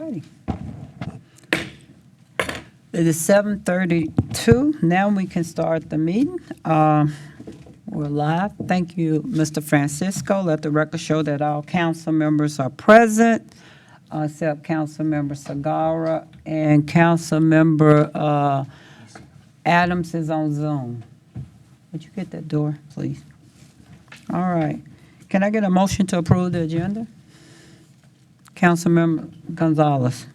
righty. It is 7:32. Now we can start the meeting. We're live. Thank you, Mr. Francisco. Let the record show that all council members are present, except Council Member Sagara and Council Member Adams is on Zoom. Would you get that door, please? All right. Can I get a motion to approve the agenda? Councilmember Gonzalez.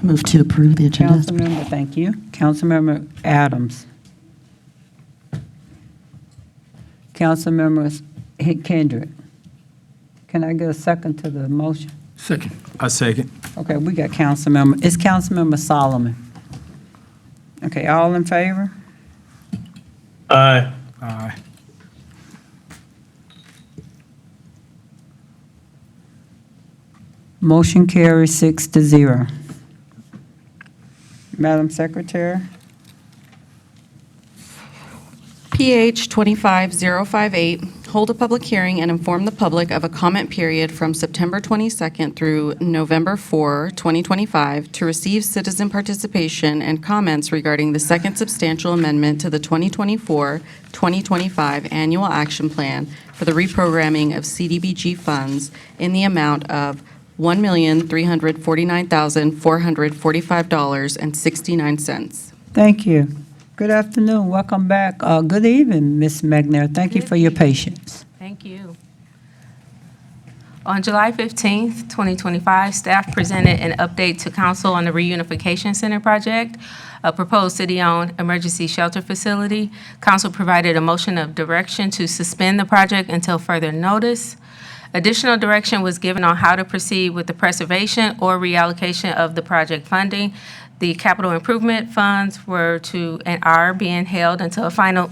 Move to approve the agenda. Councilmember, thank you. Councilmember Adams. Councilmember Kendrick. Can I get a second to the motion? Second. I second. Okay, we got Councilmember, it's Councilmember Solomon. Okay, all in favor? Aye. Aye. Motion carries 6-0. Madam Secretary? PH 25058, hold a public hearing and inform the public of a comment period from September 22nd through November 4, 2025, to receive citizen participation and comments regarding the second substantial amendment to the 2024-2025 Annual Action Plan for the reprogramming of CDBG funds in the amount of $1,349,445.69. Thank you. Good afternoon, welcome back. Good evening, Ms. McNair. Thank you for your patience. Thank you. On July 15th, 2025, staff presented an update to council on the Reunification Center project, a proposed city-owned emergency shelter facility. Council provided a motion of direction to suspend the project until further notice. Additional direction was given on how to proceed with the preservation or reallocation of the project funding. The capital improvement funds were to and are being held until a final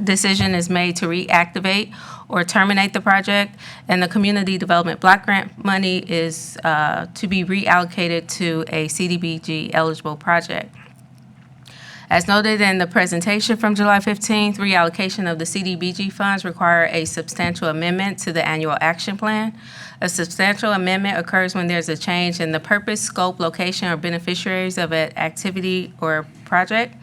decision is made to reactivate or terminate the project, and the community development block grant money is to be reallocated to a CDBG eligible project. As noted in the presentation from July 15th, reallocation of the CDBG funds require a substantial amendment to the annual action plan. A substantial amendment occurs when there's a change in the purpose, scope, location, or beneficiaries of an activity or project.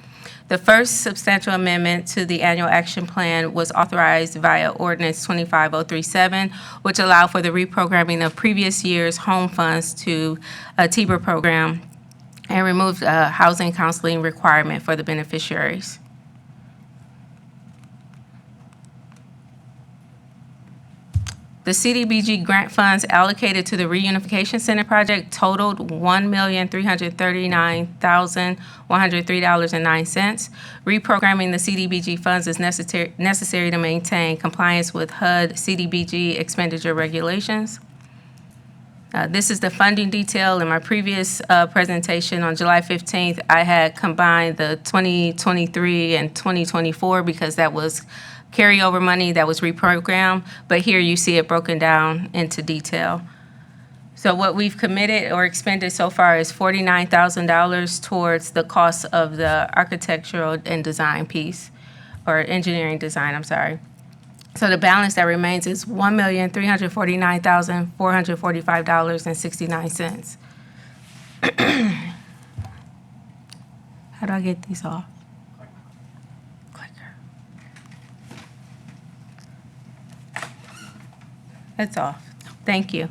The first substantial amendment to the annual action plan was authorized via Ordinance 25037, which allowed for the reprogramming of previous year's home funds to a TBRA program and removed a housing counseling requirement for the beneficiaries. The CDBG grant funds allocated to the Reunification Center project totaled $1,339,103.09. Reprogramming the CDBG funds is necessary to maintain compliance with HUD CDBG expenditure regulations. This is the funding detail. In my previous presentation on July 15th, I had combined the 2023 and 2024 because that was carryover money that was reprogrammed, but here you see it broken down into detail. So what we've committed or expended so far is $49,000 towards the cost of the architectural and design piece, or engineering design, I'm sorry. So the balance that remains is $1,349,445.69. How do I get these off? Clicker. It's off. Thank you.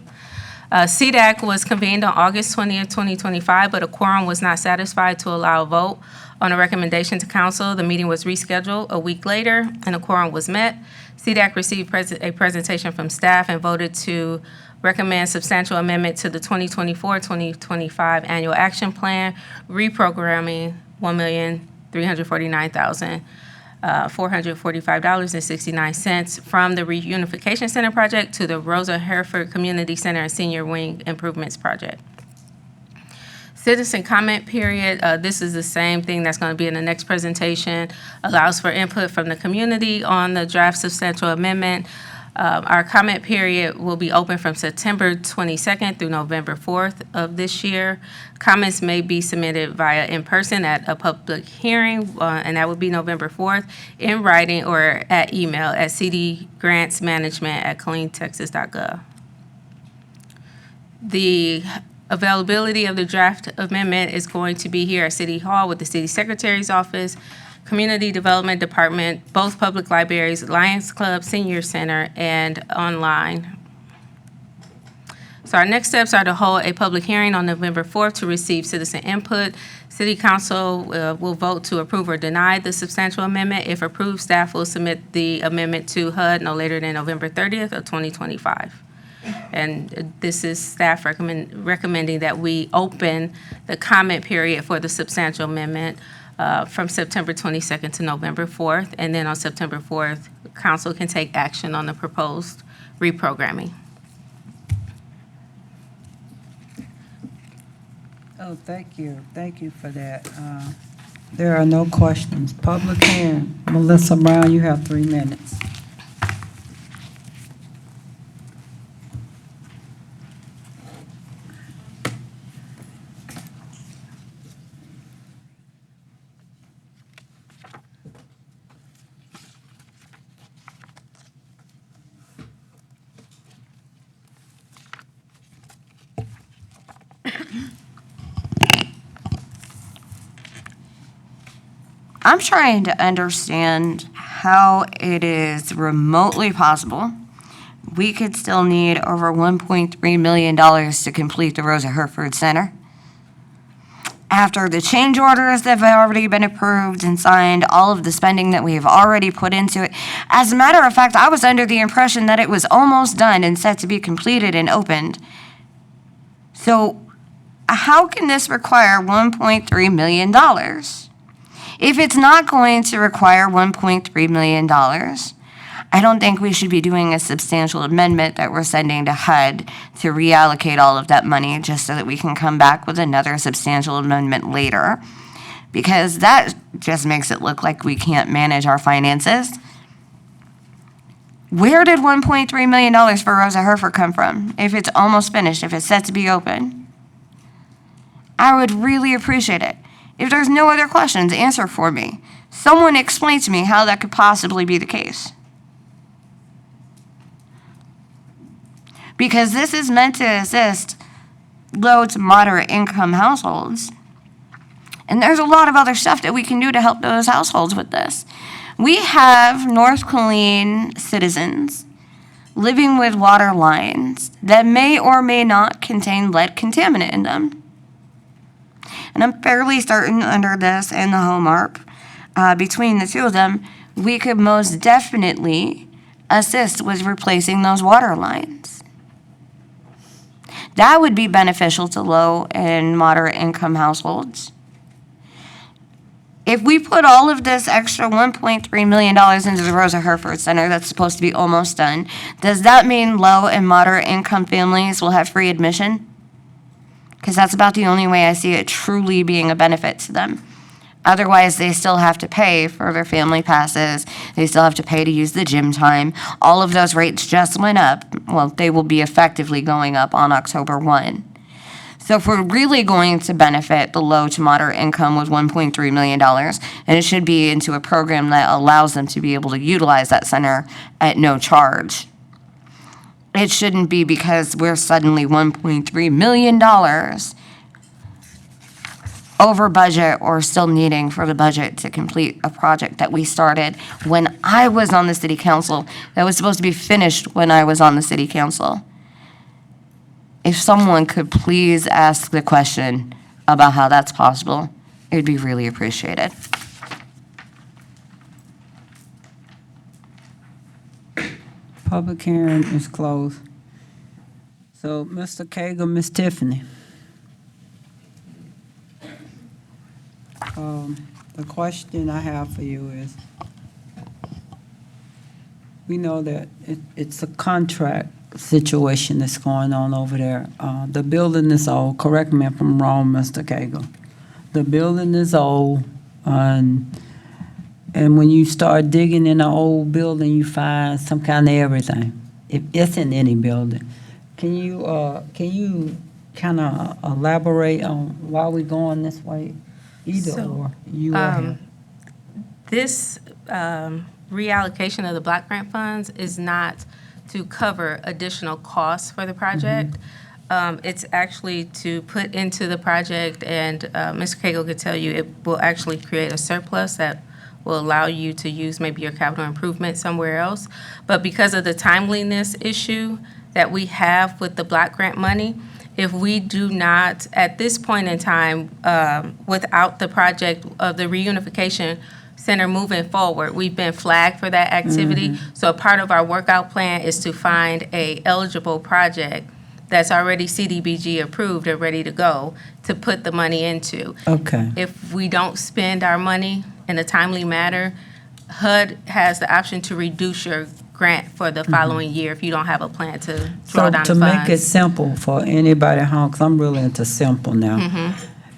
CDAC was convened on August 20th, 2025, but a quorum was not satisfied to allow a vote. On a recommendation to council, the meeting was rescheduled a week later, and a quorum was met. CDAC received a presentation from staff and voted to recommend substantial amendment to the 2024-2025 Annual Action Plan, reprogramming $1,349,445.69 from the Reunification Center project to the Rosa Hereford Community Center and Senior Wing Improvements Project. Citizen comment period, this is the same thing that's going to be in the next presentation, allows for input from the community on the draft substantial amendment. Our comment period will be open from September 22nd through November 4th of this year. Comments may be submitted via in person at a public hearing, and that would be November 4th, in writing or at email at cdgrantsmanagement@cleantexas.gov. The availability of the draft amendment is going to be here at City Hall with the City Secretary's Office, Community Development Department, both public libraries, Lions Club, Senior Center, and online. So our next steps are to hold a public hearing on November 4th to receive citizen input. City Council will vote to approve or deny the substantial amendment. If approved, staff will submit the amendment to HUD no later than November 30th of 2025. And this is staff recommending that we open the comment period for the substantial amendment from September 22nd to November 4th. And then on September 4th, council can take action on the proposed reprogramming. Oh, thank you. Thank you for that. There are no questions. Public hearing. Melissa Brown, you have 3 minutes. I'm trying to understand how it is remotely possible we could still need over $1.3 million to complete the Rosa Herford Center. After the change orders that have already been approved and signed, all of the spending that we have already put into it. As a matter of fact, I was under the impression that it was almost done and set to be completed and opened. So how can this require $1.3 million? If it's not going to require $1.3 million, I don't think we should be doing a substantial amendment that we're sending to HUD to reallocate all of that money just so that we can come back with another substantial amendment later, because that just makes it look like we can't manage our finances. Where did $1.3 million for Rosa Herford come from if it's almost finished, if it's set to be open? I would really appreciate it. If there's no other questions, answer for me. Someone explain to me how that could possibly be the case. Because this is meant to assist low to moderate income households. And there's a lot of other stuff that we can do to help those households with this. We have North Killeen citizens living with water lines that may or may not contain lead contaminant in them. And I'm fairly certain under this and the home ARP, between the two of them, we could most definitely assist with replacing those water lines. That would be beneficial to low and moderate income households. If we put all of this extra $1.3 million into the Rosa Herford Center that's supposed to be almost done, does that mean low and moderate income families will have free admission? Because that's about the only way I see it truly being a benefit to them. Otherwise, they still have to pay for their family passes. They still have to pay to use the gym time. All of those rates just went up. Well, they will be effectively going up on October 1. So if we're really going to benefit the low to moderate income with $1.3 million, and it should be into a program that allows them to be able to utilize that center at no charge. It shouldn't be because we're suddenly $1.3 million over budget or still needing for the budget to complete a project that we started when I was on the city council, that was supposed to be finished when I was on the city council. If someone could please ask the question about how that's possible, it would be really appreciated. Public hearing is closed. So, Mr. Cagle, Ms. Tiffany. The question I have for you is, we know that it's a contract situation that's going on over there. The building is old. Correct me if I'm wrong, Mr. Cagle. The building is old, and when you start digging in an old building, you find some kind of everything. If it's in any building. Can you kind of elaborate on why we're going this way? Either So, or, you or him. This reallocation of the block grant funds is not to cover additional costs for the project. It's actually to put into the project, and Mr. Cagle could tell you, it will actually create a surplus that will allow you to use maybe your capital improvement somewhere else. But because of the timeliness issue that we have with the block grant money, if we do not, at this point in time, without the project of the reunification center moving forward, we've been flagged for that activity. So a part of our workout plan is to find a eligible project that's already CDBG approved and ready to go to put the money into. Okay. If we don't spend our money in a timely manner, HUD has the option to reduce your grant for the following year if you don't have a plan to draw So down to funds. make it simple for anybody at home, because I'm really into simple now, Mm-hmm.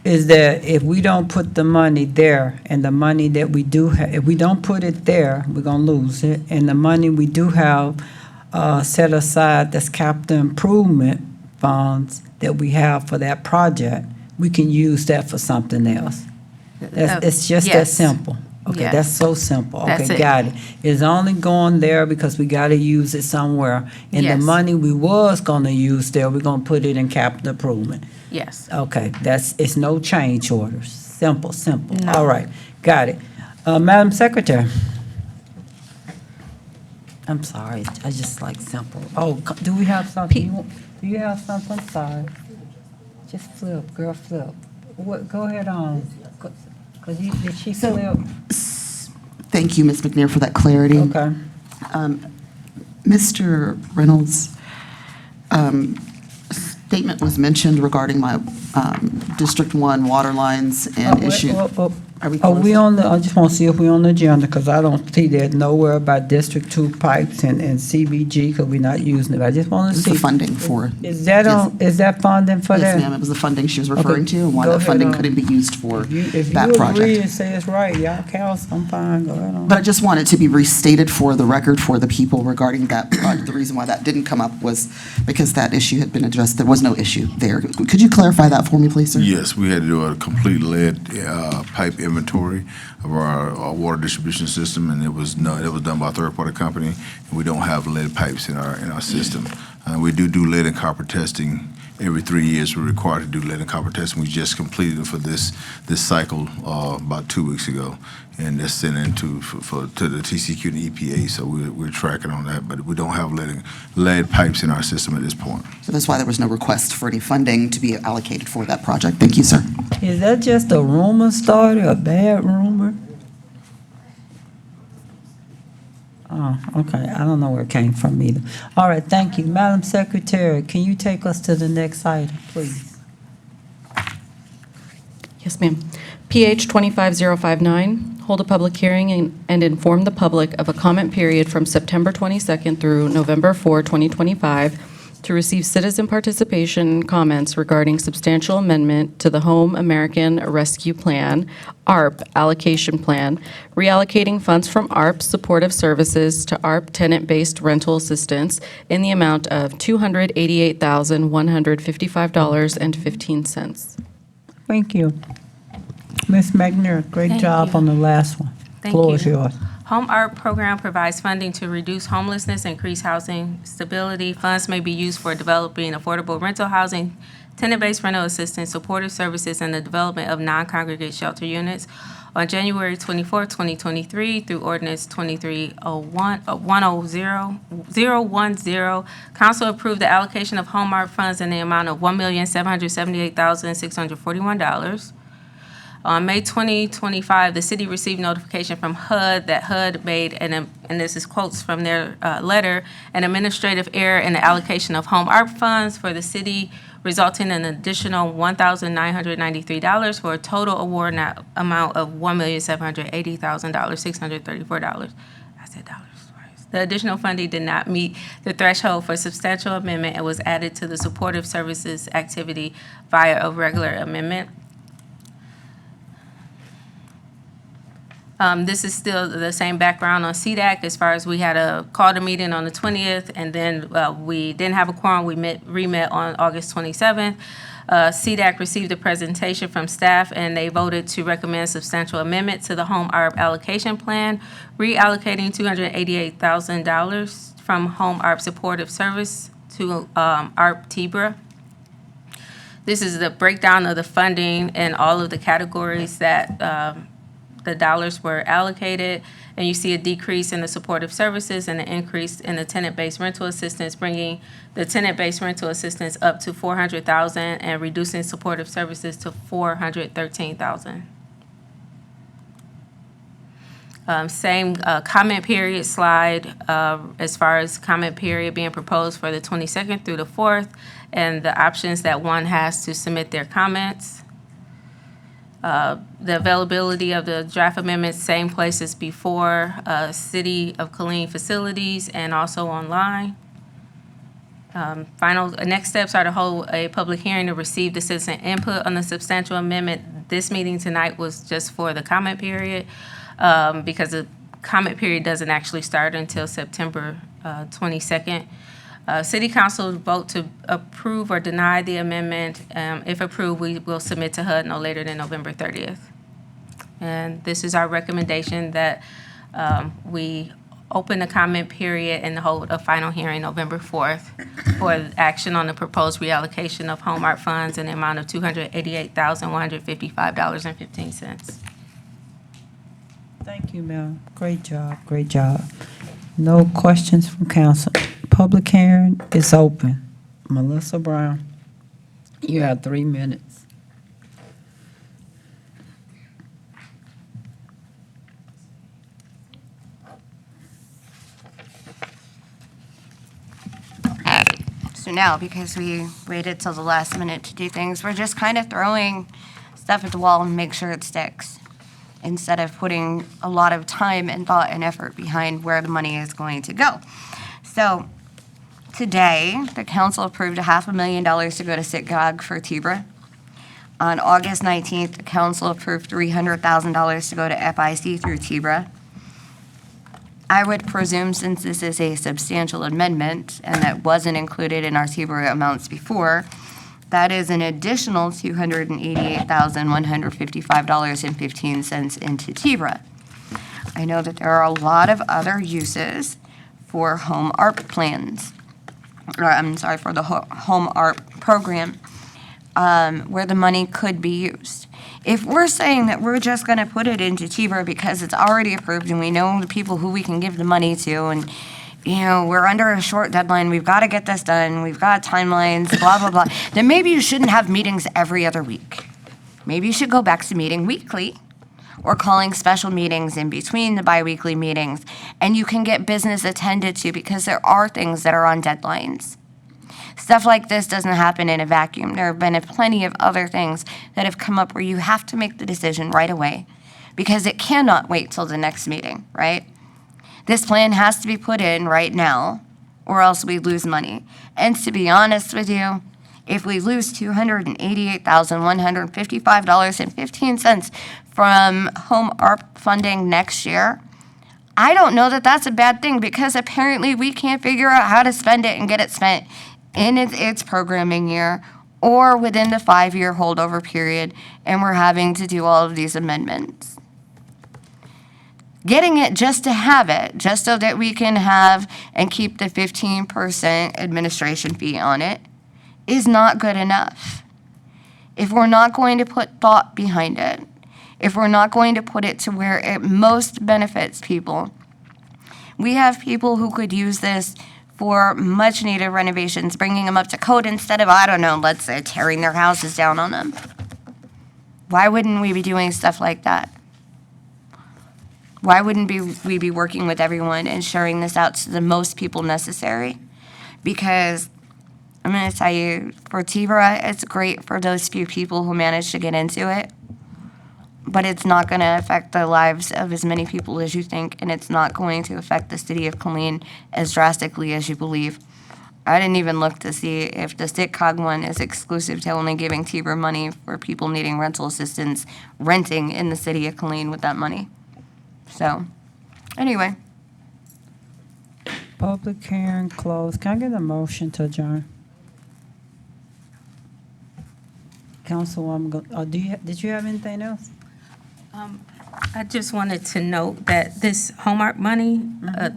is that if we don't put the money there, and the money that we do have, if we don't put it there, we're gonna lose it, and the money we do have set aside, that's capital improvement funds that we have for that project, we can use that for something else. It's just that Yes. simple. Okay, Yes. that's so simple. That's Okay, it. got it. It's only going there because we gotta use it somewhere. And the Yes. money we was gonna use there, we're gonna put it in capital improvement. Yes. Okay, it's no change orders. Simple, simple. No. All right, got it. Madam Secretary. I'm sorry, I just like simple. Oh, do we have something? Do you have something? I'm sorry. Just flip, girl, flip. What, go ahead on. Did she So- flip? Thank you, Ms. McNair, for that clarity. Okay. Mr. Reynolds' statement was mentioned regarding my District 1 water lines and issue. Are we Are we close? on the, I just want to see if we're on the agenda, because I don't see that nowhere about District 2 pipes and CBG, because we're not using it. I just want to It's see. the funding for. Is that on, is that funding for that? Yes, ma'am, it was the funding she was referring to, and why Go that ahead funding on. couldn't be used for If you that agree project. and say it's right, y'all counsel, I'm fine, go ahead on. But I just wanted to be restated for the record for the people regarding that. The reason why that didn't come up was because that issue had been addressed. There was no issue there. Could you clarify that for me, please, sir? Yes, we had to do a complete lead pipe inventory of our water distribution system, and it was done by a third-party company, and we don't have lead pipes in our system. We do lead and copper testing every 3 years. We're required to do lead and copper testing. We just completed it for this cycle about 2 weeks ago, and that's sent into to the TCQ and EPA. So we're tracking on that, but we don't have lead pipes in our system at this point. So that's why there was no request for any funding to be allocated for that project. Thank you, sir. Is that just a rumor started, a bad rumor? Oh, okay, I don't know where it came from either. All right, thank you. Madam Secretary, can you take us to the next item, please? Yes, ma'am. PH 25059, hold a public hearing and inform the public of a comment period from September 22nd through November 4, 2025, to receive citizen participation and comments regarding substantial amendment to the Home American Rescue Plan, ARP allocation plan, reallocating funds from ARP supportive services to ARP tenant-based rental assistance in the amount of $288,155.15. Thank you. Ms. McNair, great Thank job you. on the last one. Thank Floor is you. yours. Home ARP program provides funding to reduce homelessness, increase housing stability. Funds may be used for developing affordable rental housing, tenant-based rental assistance, supportive services, and the development of non-congregate shelter units. On January 24, 2023, through ordinance 23-010, council approved the allocation of Home ARP funds in the amount of $1,778,641. On May 2025, the city received notification from HUD that HUD made, and this is quotes from their letter, an administrative error in the allocation of Home ARP funds for the city, resulting in an additional $1,993 for a total award amount of $1,780,634. I said dollars twice. The additional funding did not meet the threshold for substantial amendment and was added to the supportive services activity via a regular amendment. This is still the same background on CDAC as far as we had a called a meeting on the 20th, and then we didn't have a quorum. We re-met on August 27th. CDAC received a presentation from staff, and they voted to recommend substantial amendment to the Home ARP allocation plan, reallocating $288,000 from Home ARP supportive service to ARP TBRA. This is the breakdown of the funding and all of the categories that the dollars were allocated. And you see a decrease in the supportive services and an increase in the tenant-based rental assistance, bringing the tenant-based rental assistance up to $400,000 and reducing supportive services to $413,000. Same comment period slide as far as comment period being proposed for the 22nd through the 4th and the options that one has to submit their comments. The availability of the draft amendments, same place as before, City of Killeen facilities and also online. Next steps are to hold a public hearing to receive the citizen input on the substantial amendment. This meeting tonight was just for the comment period because the comment period doesn't actually start until September 22nd. City Council vote to approve or deny the amendment. If approved, we will submit to HUD no later than November 30th. And this is our recommendation that we open the comment period and hold a final hearing November 4th for action on the proposed reallocation of home art funds in the amount of $288,155.15. Thank you, Mel. Great job, great job. No questions from council. Public hearing is open. Melissa Brown, you have 3 minutes. So now, because we waited till the last minute to do things, we're just kind of throwing stuff at the wall and make sure it sticks, instead of putting a lot of time and thought and effort behind where the money is going to go. So today, the council approved $500,000 to go to SITCOG for TIBRA. On August 19th, the council approved $300,000 to go to FIC through TIBRA. I would presume, since this is a substantial amendment and that wasn't included in our TIBRA amounts before, that is an additional $288,155.15 into TIBRA. I know that there are a lot of other uses for home art plans, or I'm sorry, for the home art program, where the money could be used. If we're saying that we're just going to put it into TIBRA because it's already approved and we know the people who we can give the money to, and we're under a short deadline, we've got to get this done, we've got timelines, blah, blah, blah, then maybe you shouldn't have meetings every other week. Maybe you should go back to meeting weekly or calling special meetings in between the biweekly meetings, and you can get business attended to because there are things that are on deadlines. Stuff like this doesn't happen in a vacuum. There have been plenty of other things that have come up where you have to make the decision right away because it cannot wait till the next meeting, right? This plan has to be put in right now or else we lose money. And to be honest with you, if we lose $288,155.15 from home art funding next year, I don't know that that's a bad thing because apparently we can't figure out how to spend it and get it spent in its programming year or within the 5-year holdover period, and we're having to do all of these amendments. Getting it just to have it, just so that we can have and keep the 15% administration fee on it, is not good enough. If we're not going to put thought behind it, if we're not going to put it to where it most benefits people, we have people who could use this for much-needed renovations, bringing them up to code instead of, I don't know, let's say, tearing their houses down on them. Why wouldn't we be doing stuff like that? Why wouldn't we be working with everyone and sharing this out to the most people necessary? Because I'm going to tell you, for TIBRA, it's great for those few people who manage to get into it, but it's not going to affect the lives of as many people as you think, and it's not going to affect the city of Killeen as drastically as you believe. I didn't even look to see if the SITCOG one is exclusive to only giving TIBRA money for people needing rental assistance, renting in the city of Killeen with that money. So, anyway. Public hearing closed. Can I get a motion to adjourn? Councilwoman, did you have anything else? I just wanted to note that this home art money,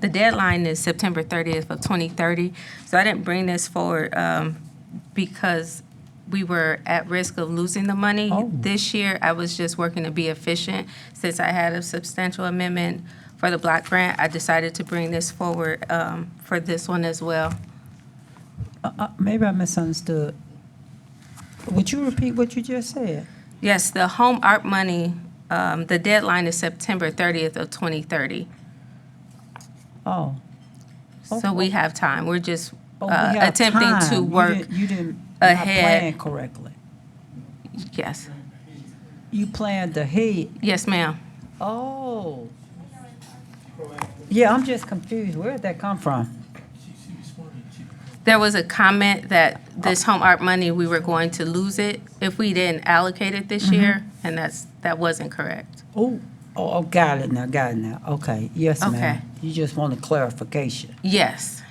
the deadline is September 30th of 2030. So I didn't bring this forward because we were at risk of losing the money. Oh. This year, I was just working to be efficient. Since I had a substantial amendment for the block grant, I decided to bring this forward for this one as well. Maybe I misunderstood. Would you repeat what you just said? Yes, the home art money, the deadline is September 30th of 2030. Oh. So we have time. We're just Oh, we have attempting time. to You work. didn't- You didn't not ahead. plan correctly. Yes. You planned ahead. Yes, ma'am. Oh. Yeah, I'm just confused. Where did that come from? There was a comment that this home art money, we were going to lose it if we didn't allocate it this year, and that wasn't correct. Oh, got it now. Okay, yes, Okay. ma'am. You just want a clarification. Yes,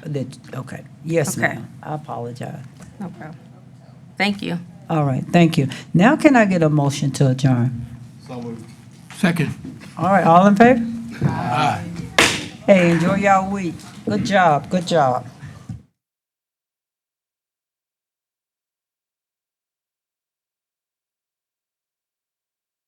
Okay, yes, Okay. ma'am. I apologize. no problem. Thank you. All right, thank you. Now can I get a motion to adjourn? Second. All right, all in favor? Hey, enjoy y'all week. Good job.